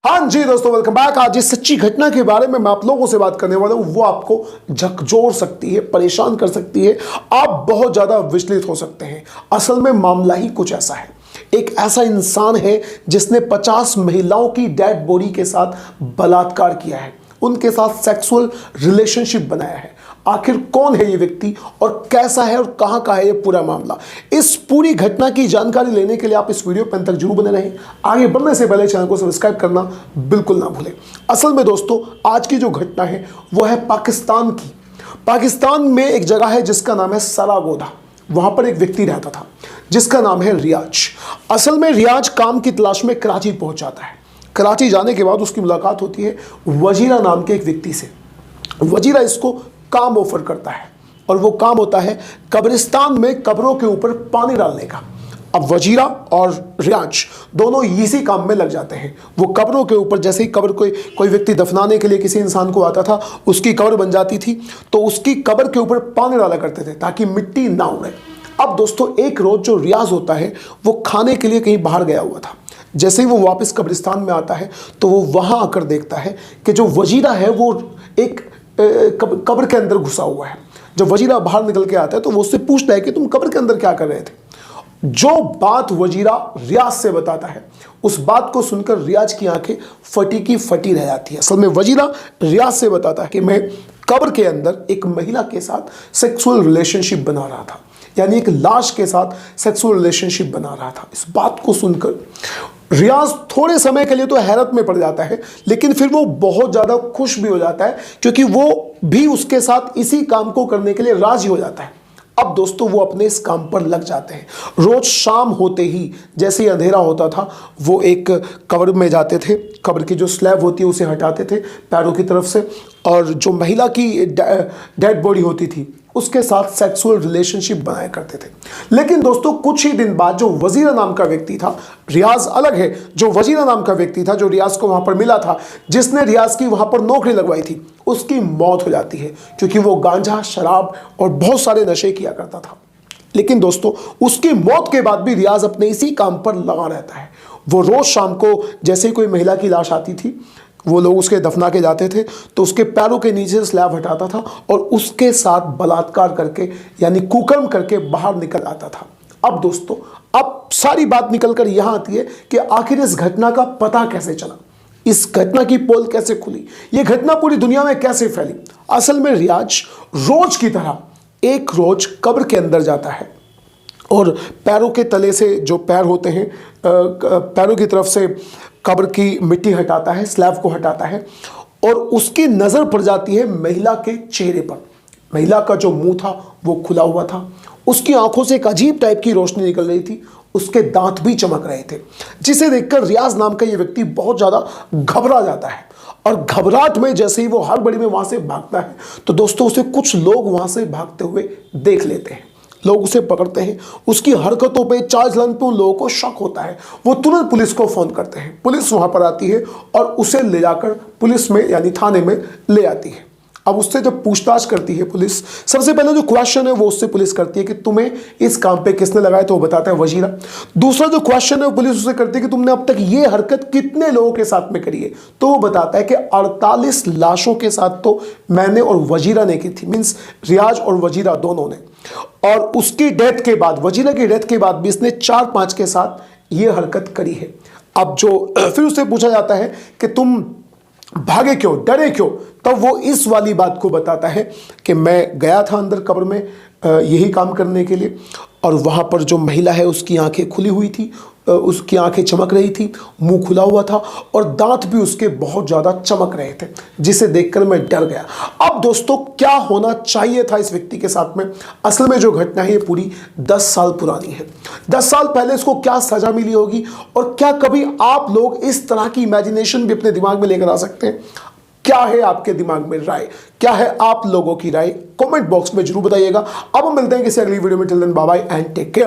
हाँ जी दोस्तों, welcome back. आज इस सच्ची घटना के बारे में मैं आप लोगों से बात करने वाला हूँ। वो आपको झकझोर सकती है, परेशान कर सकती है, आप बहुत ज़्यादा विचलित हो सकते हैं। असल में मामला ही कुछ ऐसा है। एक ऐसा इंसान है जिसने 50 महिलाओं की डेड बॉडी के साथ बलात्कार किया है, उनके साथ सेक्सुअल रिलेशनशिप बनाया है। आखिर कौन है ये व्यक्ति और कैसा है और कहां का है ये पूरा मामला? इस पूरी घटना की जानकारी लेने के लिए आप इस वीडियो पर अंत तक जरूर बने रहें। आगे बढ़ने से पहले चैनल को सब्सक्राइब करना बिल्कुल ना भूलें। असल में दोस्तों, आज की जो घटना है वो है पाकिस्तान की। पाकिस्तान में एक जगह है जिसका नाम है सरागोदा। वहां पर एक व्यक्ति रहता था जिसका नाम है रियाज। असल में रियाज काम की तलाश में कराची पहुंच जाता है। कराची जाने के बाद उसकी मुलाकात होती है वजीरा नाम के एक व्यक्ति से। वजीरा इसको काम ऑफर करता है और वो काम होता है कब्रिस्तान में कब्रों के ऊपर पानी डालने का। अब वजीरा और रियाज दोनों इसी काम में लग जाते हैं। वो कब्रों के ऊपर, जैसे ही कब्र कोई व्यक्ति दफनाने के लिए किसी इंसान को आता था, उसकी कब्र बन जाती थी तो उसकी कब्र के ऊपर पानी डाला करते थे ताकि मिट्टी ना उड़े। अब दोस्तों, एक रोज जो रियाज होता है वो खाने के लिए कहीं बाहर गया हुआ था। जैसे ही वो वापस कब्रिस्तान में आता है तो वो वहां आकर देखता है कि जो वजीरा है वो एक कब्र के अंदर घुसा हुआ है। जब वजीरा बाहर निकल के आता है तो वो उससे पूछता है कि तुम कब्र के अंदर क्या कर रहे थे। जो बात वजीरा रियाज से बताता है, उस बात को सुनकर रियाज की आंखें फटी की फटी रह जाती है। असल में वजीरा रियाज से बताता है कि मैं कब्र के अंदर एक महिला के साथ सेक्सुअल रिलेशनशिप बना रहा था, यानी एक लाश के साथ सेक्सुअल रिलेशनशिप बना रहा था। इस बात को सुनकर रियाज थोड़े समय के लिए तो हैरत में पड़ जाता है, लेकिन फिर वो बहुत ज़्यादा खुश भी हो जाता है क्योंकि वो भी उसके साथ इसी काम को करने के लिए राजी हो जाता है। अब दोस्तों, वो अपने इस काम पर लग जाते हैं। रोज शाम होते ही, जैसे ही अंधेरा होता था, वो एक कब्र में जाते थे। कब्र की जो स्लैब होती है उसे हटाते थे पैरों की तरफ से, और जो महिला की डेड बॉडी होती थी उसके साथ सेक्सुअल रिलेशनशिप बनाया करते थे। लेकिन दोस्तों, कुछ ही दिन बाद जो वजीरा नाम का व्यक्ति था, रियाज अलग है, जो वजीरा नाम का व्यक्ति था जो रियाज को वहां पर मिला था, जिसने रियाज की वहां पर नौकरी लगवाई थी, उसकी मौत हो जाती है क्योंकि वो गांजा, शराब और बहुत सारे नशे किया करता था। लेकिन दोस्तों, उसकी मौत के बाद भी रियाज अपने इसी काम पर लगा रहता है। वो रोज शाम को जैसे ही कोई महिला की लाश आती थी, वो लोग उसके दफना के जाते थे तो उसके पैरों के नीचे से स्लैब हटाता था और उसके साथ बलात्कार करके, यानी कुकर्म करके बाहर निकल आता था। अब दोस्तों, अब सारी बात निकल कर यहां आती है कि आखिर इस घटना का पता कैसे चला, इस घटना की पोल कैसे खुली, यह घटना पूरी दुनिया में कैसे फैली। असल में रियाज रोज की तरह एक रोज कब्र के अंदर जाता है और पैरों के तले से, जो पैर होते हैं, पैरों की तरफ से कब्र की मिट्टी हटाता है, स्लैब को हटाता है, और उसकी नज़र पड़ जाती है महिला के चेहरे पर। महिला का जो मुंह था वो खुला हुआ था, उसकी आंखों से एक अजीब टाइप की रोशनी निकल रही थी, उसके दांत भी चमक रहे थे, जिसे देखकर रियाज नाम का ये व्यक्ति बहुत ज़्यादा घबरा जाता है। और घबराहट में जैसे ही वो हड़बड़ी में वहाँ से भागता है तो दोस्तों, उसे कुछ लोग वहाँ से भागते हुए देख लेते हैं। लोग उसे पकड़ते हैं, उसकी हरकतों पे, चाल चलन पे उन लोगों को शक होता है। वो तुरंत पुलिस को फ़ोन करते हैं। पुलिस वहाँ पर आती है और उसे ले जाकर पुलिस में, यानी थाने में ले आती है। अब उससे जब पूछताछ करती है पुलिस, सबसे पहले जो क्वेश्चन है वो उससे पुलिस करती है कि तुम्हें इस काम पे किसने लगाया, तो वो बताता है वजीरा। दूसरा जो क्वेश्चन है वो पुलिस उससे करती है कि तुमने अब तक ये हरकत कितने लोगों के साथ में करी है, तो वो बताता है कि 48 लाशों के साथ तो मैंने और वजीरा ने की थी, मीन्स रियाज और वजीरा दोनों ने। और उसकी डेथ के बाद, वजीरा की डेथ के बाद भी इसने 4-5 के साथ ये हरकत करी है। अब जो फिर उससे पूछा जाता है कि तुम भागे क्यों, डरे क्यों, तब वो इस वाली बात को बताता है कि मैं गया था अंदर कब्र में यही काम करने के लिए, और वहाँ पर जो महिला है उसकी आंखें खुली हुई थी, उसकी आंखें चमक रही थी, मुंह खुला हुआ था और दांत भी उसके बहुत ज़्यादा चमक रहे थे, जिसे देखकर मैं डर गया। अब दोस्तों, क्या होना चाहिए था इस व्यक्ति के साथ में? असल में जो घटना है ये पूरी 10 साल पुरानी है। 10 साल पहले इसको क्या सज़ा मिली होगी, और क्या कभी आप लोग इस तरह की इमेजिनेशन भी अपने दिमाग में लेकर आ सकते हैं? क्या है आपके दिमाग में राय, क्या है आप लोगों की राय, कमेंट बॉक्स में जरूर बताइएगा। अब हम मिलते हैं किसी अगली वीडियो में। Till then bye bye and take care.